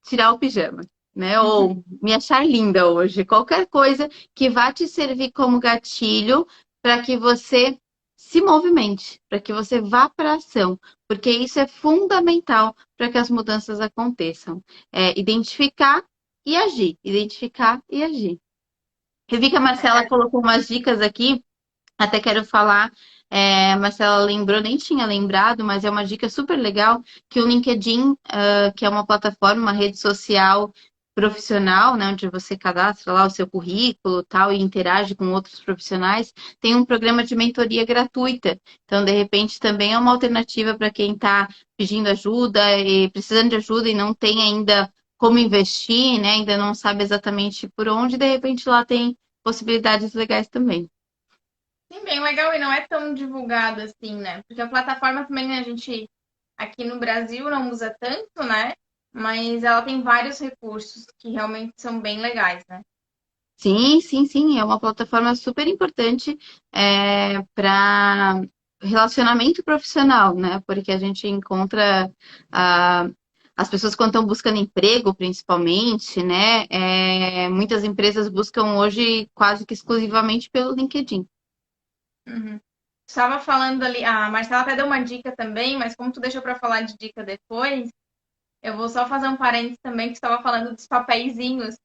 tirar o pijama, né? Uhum. Ou me achar linda hoje. Qualquer coisa que vá te servir como gatilho para que você se movimente, para que você vá para a ação, porque isso é fundamental para que as mudanças aconteçam. Identificar e agir, identificar e agir. Eu vi que a Marcela colocou umas dicas aqui. Até quero falar, Marcela lembrou, nem tinha lembrado, mas é uma dica super legal que o LinkedIn, que é uma plataforma, uma rede social profissional, né, onde você cadastra lá o seu currículo, tal, e interage com outros profissionais, tem um programa de mentoria gratuita. Então, de repente, também é uma alternativa para quem está pedindo ajuda e precisando de ajuda e não tem ainda como investir, né, ainda não sabe exatamente por onde, de repente lá tem possibilidades legais também. Sim, bem legal e não é tão divulgado assim, né? Porque a plataforma também a gente aqui no Brasil não usa tanto, né? Mas ela tem vários recursos que realmente são bem legais, né? Sim, sim, sim. É uma plataforma super importante para relacionamento profissional, né? Porque a gente encontra ah, as pessoas quando estão buscando emprego, principalmente, né? Muitas empresas buscam hoje quase que exclusivamente pelo LinkedIn. Uhum. Estava falando ali, a Marcela até deu uma dica também, mas como tu deixou para falar de dica depois, eu vou só fazer um parênteses também que estava falando dos papeizinhos.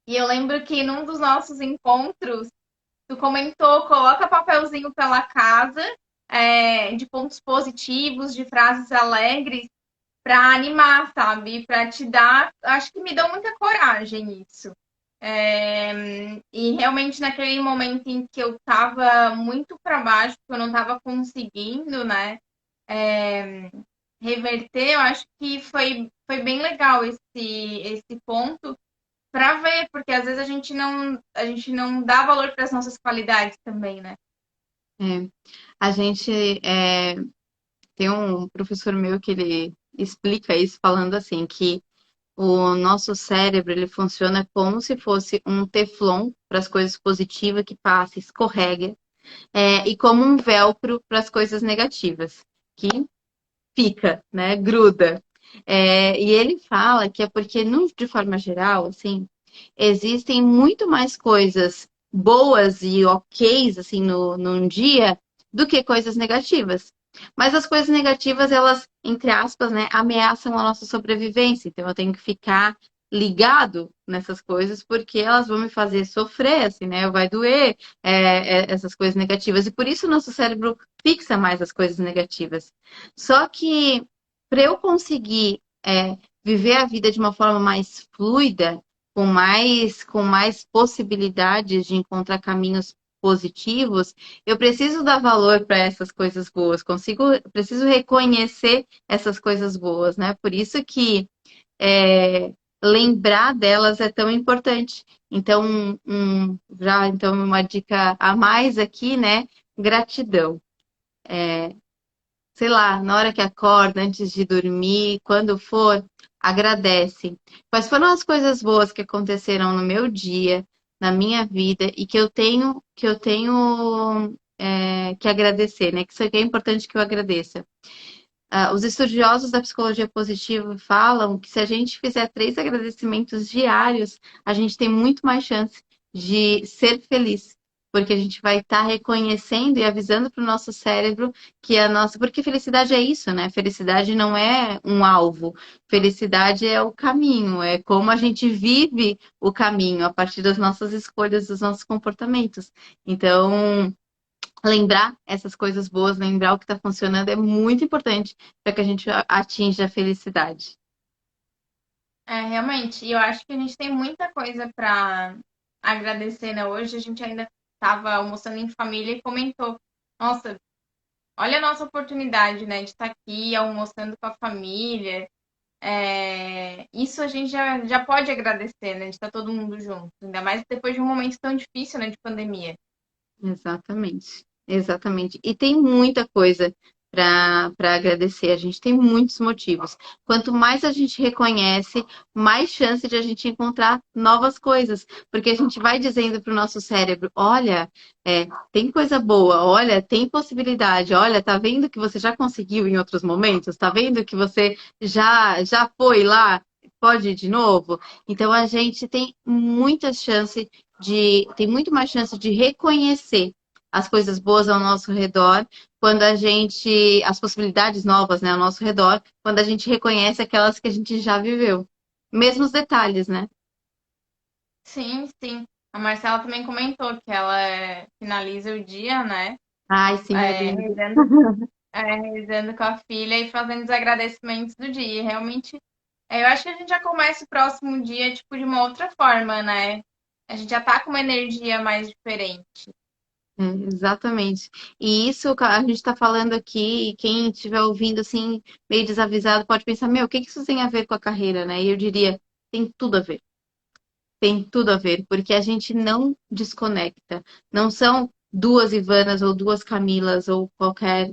E eu lembro que num dos nossos encontros, tu comentou, coloca papelzinho pela casa, de pontos positivos, de frases alegres, para animar, sabe? Para te dar. Acho que me deu muita coragem isso. E realmente naquele momento em que eu tava muito para baixo, que eu não tava conseguindo, né? Reverter, eu acho que foi bem legal esse ponto, para ver, porque às vezes a gente não dá valor para as nossas qualidades também, né? É. A gente tem um professor meu que ele explica isso falando assim, que o nosso cérebro ele funciona como se fosse um teflon para as coisas positivas que passa, escorrega, e como um velcro para as coisas negativas, que fica, né, gruda. E ele fala que é porque, de forma geral, assim, existem muito mais coisas boas e ok's, assim, num dia, do que coisas negativas. Mas as coisas negativas, elas, entre aspas, né, ameaçam a nossa sobrevivência. Então, eu tenho que ficar ligado nessas coisas, porque elas vão me fazer sofrer, assim, né? Vai doer, essas coisas negativas. E por isso o nosso cérebro fixa mais as coisas negativas. Só que para eu conseguir viver a vida de uma forma mais fluida, com mais possibilidades de encontrar caminhos positivos, eu preciso dar valor para essas coisas boas, preciso reconhecer essas coisas boas, né? Por isso que é, lembrar delas é tão importante. Então, então uma dica a mais aqui, né? Gratidão. Sei lá, na hora que acorda, antes de dormir, quando for, agradece. Quais foram as coisas boas que aconteceram no meu dia, na minha vida e que eu tenho que agradecer, né? Que isso aqui é importante que eu agradeça. Os estudiosos da psicologia positiva falam que se a gente fizer 3 agradecimentos diários, a gente tem muito mais chance de ser feliz, porque a gente vai estar reconhecendo e avisando para o nosso cérebro que a nossa. Porque felicidade é isso, né? Felicidade não é um alvo, felicidade é o caminho, é como a gente vive o caminho a partir das nossas escolhas, dos nossos comportamentos. Então, lembrar essas coisas boas, lembrar o que está funcionando é muito importante para que a gente atinja a felicidade. É, realmente. E eu acho que a gente tem muita coisa para agradecer, né? Hoje a gente ainda estava almoçando em família e comentou: nossa, olha a nossa oportunidade, né? De estar aqui almoçando com a família. Isso a gente já pode agradecer, né? De estar todo mundo junto. Ainda mais depois de um momento tão difícil, né? De pandemia. Exatamente, exatamente. E tem muita coisa para agradecer. A gente tem muitos motivos. Quanto mais a gente reconhece, mais chance de a gente encontrar novas coisas, porque a gente vai dizendo para o nosso cérebro: olha, tem coisa boa, olha, tem possibilidade, olha, tá vendo que você já conseguiu em outros momentos, tá vendo que você já foi lá, pode ir de novo. Então a gente tem muito mais chance de reconhecer as coisas boas ao nosso redor as possibilidades novas, né, ao nosso redor, quando a gente reconhece aquelas que a gente já viveu. Mesmo os detalhes, né? Sim, sim. A Marcela também comentou que ela finaliza o dia, né? Ai, sim, é É, lindo. rezando com a filha e fazendo os agradecimentos do dia. E realmente, eu acho que a gente já começa o próximo dia, tipo, de uma outra forma, né? A gente já tá com uma energia mais diferente. Exatamente. E isso a gente está falando aqui, e quem estiver ouvindo assim, meio desavisado, pode pensar, meu, o que que isso tem a ver com a carreira, né? E eu diria, tem tudo a ver. Tem tudo a ver, porque a gente não desconecta. Não são duas Ivanas ou duas Camilas ou qualquer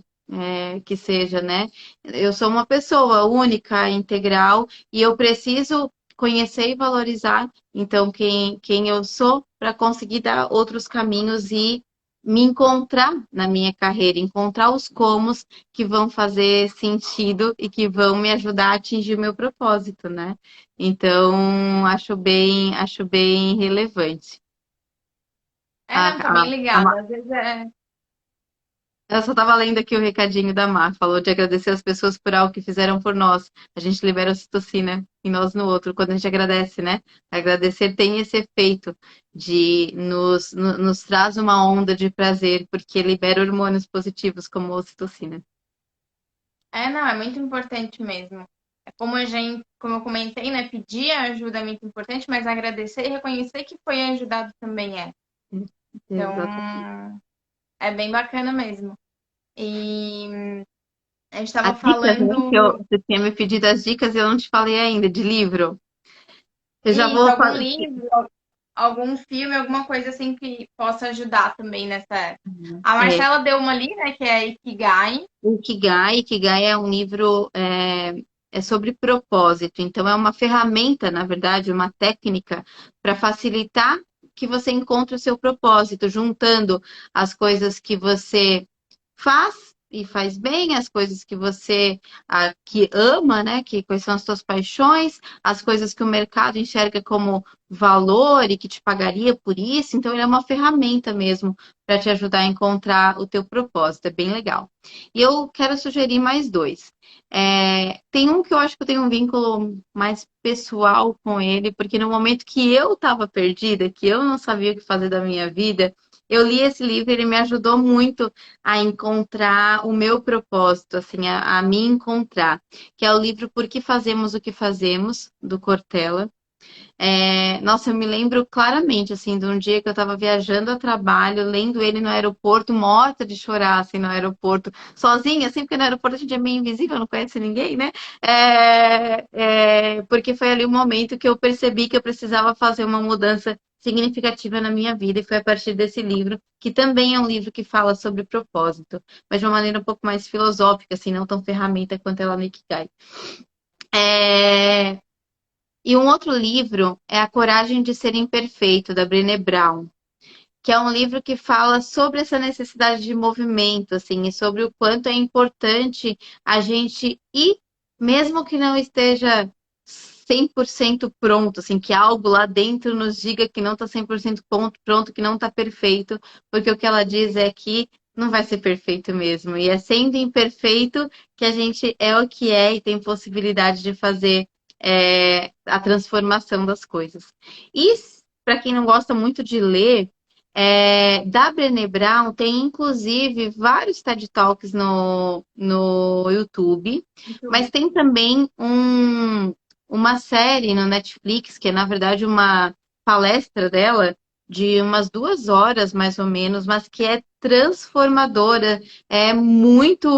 que seja, né? Eu sou uma pessoa única, integral, e eu preciso conhecer e valorizar, então, quem eu sou para conseguir dar outros caminhos e me encontrar na minha carreira, encontrar os comos que vão fazer sentido e que vão me ajudar a atingir o meu propósito, né? Então, acho bem relevante. É, A, não, tô bem a, ligada. Às vezes eu só estava lendo aqui o recadinho da Mar, falou de agradecer as pessoas por algo que fizeram por nós. A gente libera ocitocina em nós no outro, quando a gente agradece, né? Agradecer tem esse efeito de nos traz uma onda de prazer, porque libera hormônios positivos, como a ocitocina. não, é muito importante mesmo. É como como eu comentei, né? Pedir ajuda é muito importante, mas agradecer e reconhecer que foi ajudado também é. Exatamente. Então, é bem bacana mesmo. E a gente As estava dicas, né? falando. Você tinha me pedido as dicas e eu não te falei ainda, de livro. Eu já Isso, vou algum falar. livro, algum filme, alguma coisa assim que possa ajudar também nessa. A É, Marcela deu uma ali, né, que é Ikigai. o Ikigai, Ikigai é um livro é sobre propósito. Então, é uma ferramenta, na verdade, uma técnica para facilitar que você encontre o seu propósito, juntando as coisas que você faz e faz bem, as coisas que você que ama, né? Que quais são as suas paixões, as coisas que o mercado enxerga como valor e que te pagaria por isso. Então, ele é uma ferramenta mesmo para te ajudar a encontrar o teu propósito. É bem legal. E eu quero sugerir mais dois. Tem um que eu acho que eu tenho um vínculo mais pessoal com ele, porque no momento que eu estava perdida, que eu não sabia o que fazer da minha vida, eu li esse livro e ele me ajudou muito a encontrar o meu propósito, assim, a me encontrar, que é o livro Por que Fazemos o que Fazemos, do Cortella. Nossa, eu me lembro claramente, assim, de um dia que eu estava viajando a trabalho, lendo ele no aeroporto, morta de chorar, assim, no aeroporto, sozinha, assim, porque no aeroporto a gente é meio invisível, não conhece ninguém, né? Porque foi ali o momento que eu percebi que eu precisava fazer uma mudança significativa na minha vida, e foi a partir desse livro, que também é um livro que fala sobre propósito, mas de uma maneira um pouco mais filosófica, assim, não tão ferramenta quanto ela no Ikigai. É, e um outro livro é A Coragem de Ser Imperfeito, da Brené Brown, que é um livro que fala sobre essa necessidade de movimento, assim, e sobre o quanto é importante a gente ir, mesmo que não esteja 100% pronto, assim, que algo lá dentro nos diga que não está 100% pronto, que não está perfeito, porque o que ela diz é que não vai ser perfeito mesmo, e é sendo imperfeito que a gente é o que é e tem possibilidade de fazer a transformação das coisas. E para quem não gosta muito de ler, da Brené Brown tem inclusive vários TED Talks no YouTube, mas tem também uma série no Netflix, que é na verdade uma palestra dela, de umas 2 horas mais ou menos, mas que é transformadora, é muito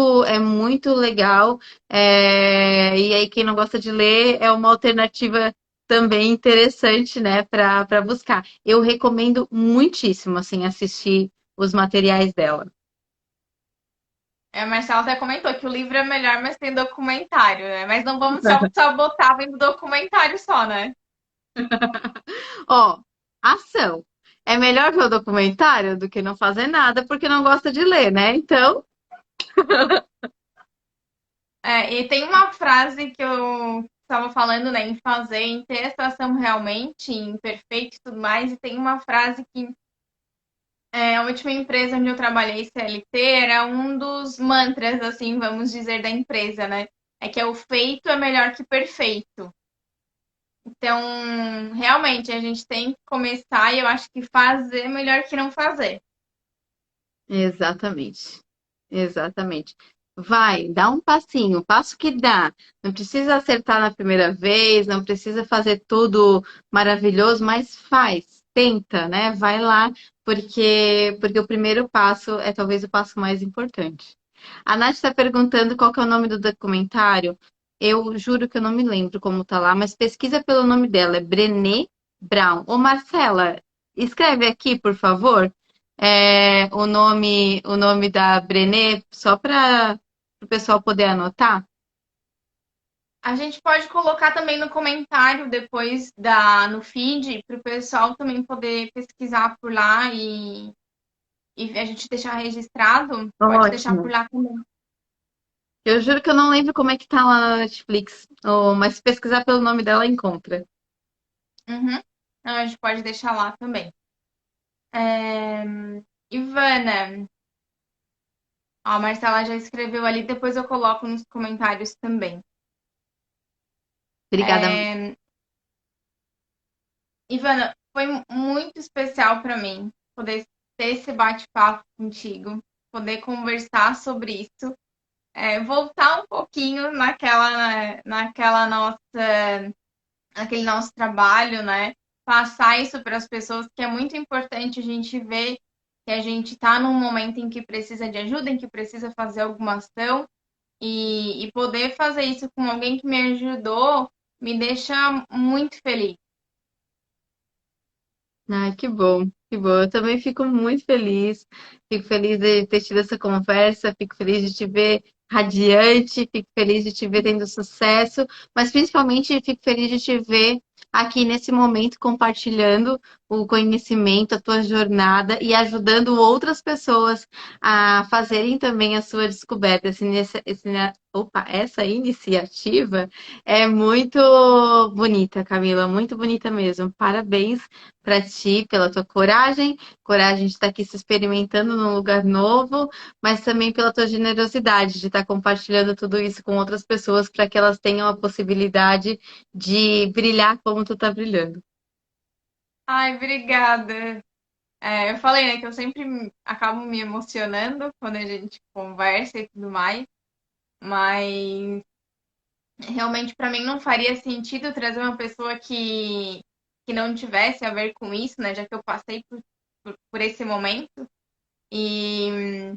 legal. E aí, quem não gosta de ler, é uma alternativa também interessante, né, para buscar. Eu recomendo muitíssimo, assim, assistir os materiais dela. A Marcela até comentou que o livro é melhor, mas tem documentário, né? Mas não vamos só sabotar vendo documentário só, né? Ó, ação. É melhor ver o documentário do que não fazer nada porque não gosta de ler, né? Então, E tem uma frase que eu estava falando, né, em fazer, em ter essa ação realmente, em perfeito e tudo mais, e tem uma frase que a última empresa onde eu trabalhei, CLT, era um dos mantras, assim, vamos dizer, da empresa, né? É que é o feito é melhor que perfeito. Então, realmente, a gente tem que começar e eu acho que fazer é melhor que não fazer. exatamente. Exatamente. Vai, dá um passinho, o passo que dá. Não precisa acertar na primeira vez, não precisa fazer tudo maravilhoso, mas faz, tenta, né? Vai lá, porque o primeiro passo é talvez o passo mais importante. A Nath está perguntando qual que é o nome do documentário. Eu juro que eu não me lembro como tá lá, mas pesquisa pelo nome dela, é Brené Brown. Ô, Marcela, escreve aqui, por favor, o nome da Brené, só para o pessoal poder anotar. A gente pode colocar também no comentário depois no feed para o pessoal também poder pesquisar por lá e a gente deixar registrado. Pode deixar por Ótimo. lá também. Eu juro que eu não lembro como é que tá lá na Netflix, mas se pesquisar pelo nome dela, encontra. Uhum. Então, a gente pode deixar lá também. É, Ivana, ó, a Marcela já escreveu ali, depois eu coloco nos comentários também. Obrigada. É, Ivana, foi muito especial para mim poder ter esse bate-papo contigo, poder conversar sobre isso, voltar um pouquinho naquela naquele nosso trabalho, né? Passar isso para as pessoas, que é muito importante a gente ver que a gente está num momento em que precisa de ajuda, em que precisa fazer alguma ação, e poder fazer isso com alguém que me ajudou me deixa muito feliz. Ai, que bom, que bom. Eu também fico muito feliz. Fico feliz de ter tido essa conversa, fico feliz de te ver radiante, fico feliz de te ver tendo sucesso, mas principalmente fico feliz de te ver aqui nesse momento compartilhando o conhecimento, a tua jornada e ajudando outras pessoas a fazerem também a sua descoberta. Essa iniciativa é muito bonita, Camila, muito bonita mesmo. Parabéns para ti pela tua coragem, coragem de estar aqui se experimentando num lugar novo, mas também pela tua generosidade de estar compartilhando tudo isso com outras pessoas para que elas tenham a possibilidade de brilhar como tu tá brilhando. Ai, obrigada. Eu falei, né, que eu sempre acabo me emocionando quando a gente conversa e tudo mais, mas realmente para mim não faria sentido trazer uma pessoa que não tivesse a ver com isso, né, já que eu passei por esse momento. E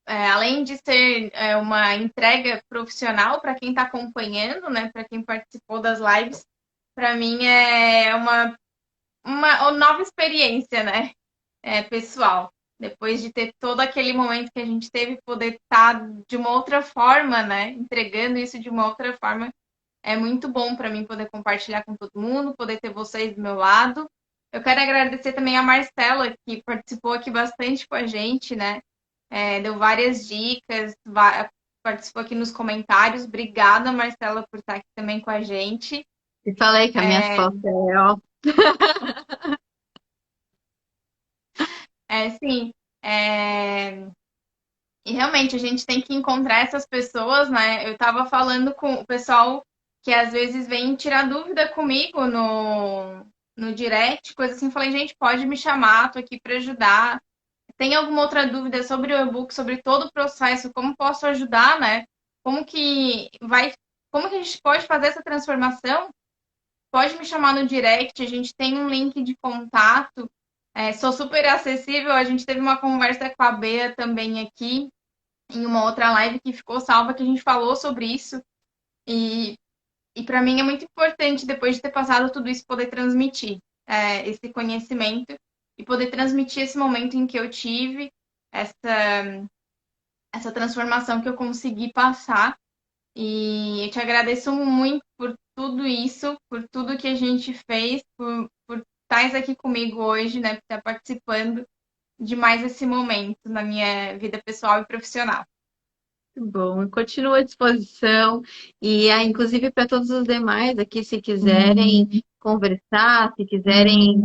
além de ser uma entrega profissional para quem está acompanhando, né, para quem participou das lives, para mim é uma nova experiência, né, pessoal. Depois de ter todo aquele momento que a gente teve, poder estar de uma outra forma, né, entregando isso de uma outra forma, é muito bom para mim poder compartilhar com todo mundo, poder ter vocês do meu lado. Eu quero agradecer também a Marcela, que participou aqui bastante com a gente, né? Deu várias dicas, participou aqui nos comentários. Obrigada, Marcela, por estar aqui também com a gente. E falei que as minhas fotos é, ó, Sim, e realmente a gente tem que encontrar essas pessoas, né? Eu estava falando com o pessoal que às vezes vem tirar dúvida comigo no direct, coisa assim. Falei, gente, pode me chamar, tô aqui para ajudar. Tem alguma outra dúvida sobre o e-book, sobre todo o processo, como posso ajudar, né? Como que vai, como que a gente pode fazer essa transformação? Pode me chamar no direct, a gente tem um link de contato. Sou super acessível. A gente teve uma conversa com a Bea também aqui em uma outra live que ficou salva, que a gente falou sobre isso. E, e para mim é muito importante, depois de ter passado tudo isso, poder transmitir esse conhecimento e poder transmitir esse momento em que eu tive essa transformação que eu consegui passar. E eu te agradeço muito por tudo isso, por tudo que a gente fez, por estar aqui comigo hoje, né, por estar participando de mais esse momento na minha vida pessoal e profissional. muito bom. Continua à disposição e, inclusive, para todos os demais aqui, se quiserem conversar, se quiserem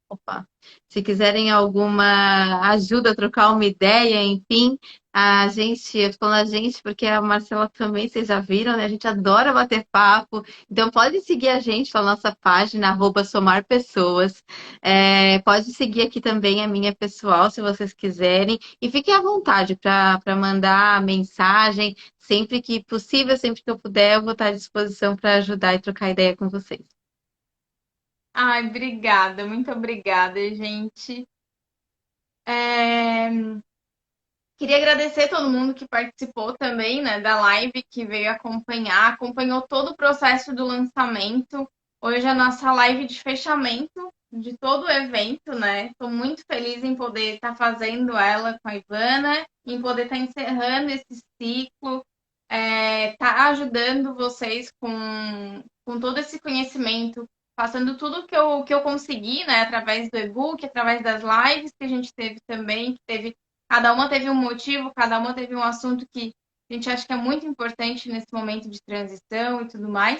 opa, se quiserem alguma ajuda, trocar uma ideia, enfim, a gente, eu tô falando a gente porque a Marcela também, vocês já viram, né? A gente adora bater papo, então pode seguir a gente na nossa página, @somarpessoas. Pode seguir aqui também a minha pessoal, se vocês quiserem. E fiquem à vontade para mandar mensagem. Sempre que possível, sempre que eu puder, eu vou estar à disposição para ajudar e trocar ideia com vocês. Ai, obrigada, muito obrigada, gente. É, Queria agradecer todo mundo que participou também, né, da live, que veio acompanhar, acompanhou todo o processo do lançamento. Hoje é a nossa live de fechamento de todo o evento, né? Estou muito feliz em poder estar fazendo ela com a Ivana, em poder estar encerrando esse ciclo, tá ajudando vocês com todo esse conhecimento, passando tudo que eu consegui, né, através do e-book, através das lives que a gente teve também, que teve, cada uma teve um motivo, cada uma teve um assunto que a gente acha que é muito importante nesse momento de transição e tudo mais.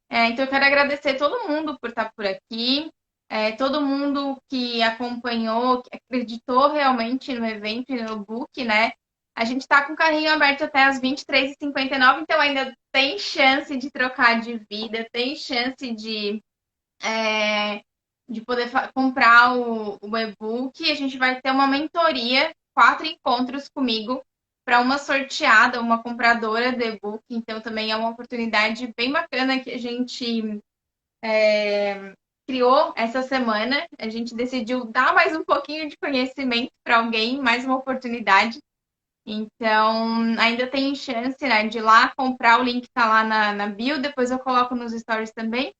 Então eu quero agradecer todo mundo por estar por aqui, todo mundo que acompanhou, que acreditou realmente no evento e no e-book, né? A gente está com o carrinho aberto até as 23h59, então ainda tem chance de trocar de vida, tem chance de poder comprar o e-book. A gente vai ter uma mentoria, 4 encontros comigo, para uma sorteada, uma compradora do e-book. Então também é uma oportunidade bem bacana que a gente criou essa semana. A gente decidiu dar mais um pouquinho de conhecimento para alguém, mais uma oportunidade. Então, ainda tem chance, né, de ir lá comprar. O link tá lá na bio, depois eu coloco nos stories também.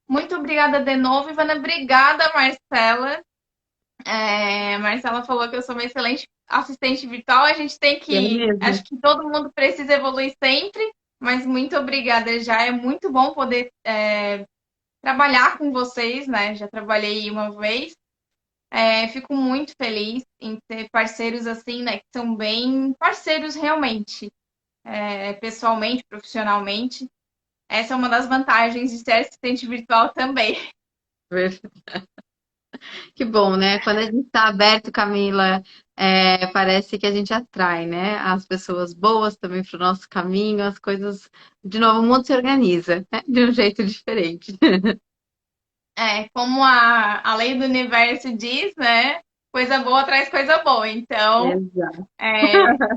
Muito obrigada de novo, Ivana. Obrigada, Marcela. Marcela falou que eu sou uma excelente assistente virtual. A gente tem E é que. mesmo. Acho que todo mundo precisa evoluir sempre, mas muito obrigada já. É muito bom poder trabalhar com vocês, né? Já trabalhei uma vez. Fico muito feliz em ter parceiros assim, né? Que são bem parceiros realmente, pessoalmente, profissionalmente. Essa é uma das vantagens de ser assistente virtual também. Que bom, né? Quando a gente está aberto, Camila, parece que a gente atrai, né? As pessoas boas também para o nosso caminho, as coisas. De novo, o mundo se organiza, né? De um jeito diferente. Como a lei do universo diz, né? Coisa boa traz coisa boa. Então, Exato.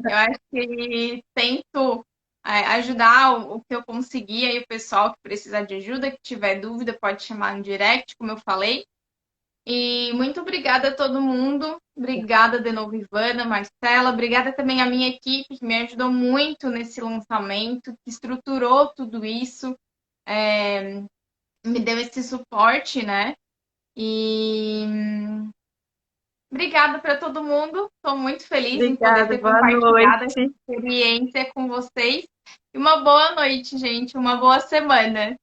eu acho que tento ajudar o que eu conseguir aí o pessoal que precisar de ajuda, que tiver dúvida, pode chamar no direct, como eu falei. E muito obrigada a todo mundo. Obrigada de novo, Ivana, Marcela. Obrigada também à minha equipe, que me ajudou muito nesse lançamento, que estruturou tudo isso, me deu esse suporte, né? E obrigada para todo mundo. Estou muito feliz em poder Obrigada, ter boa compartilhado essa noite. experiência com vocês. E uma boa noite, gente. Uma boa semana.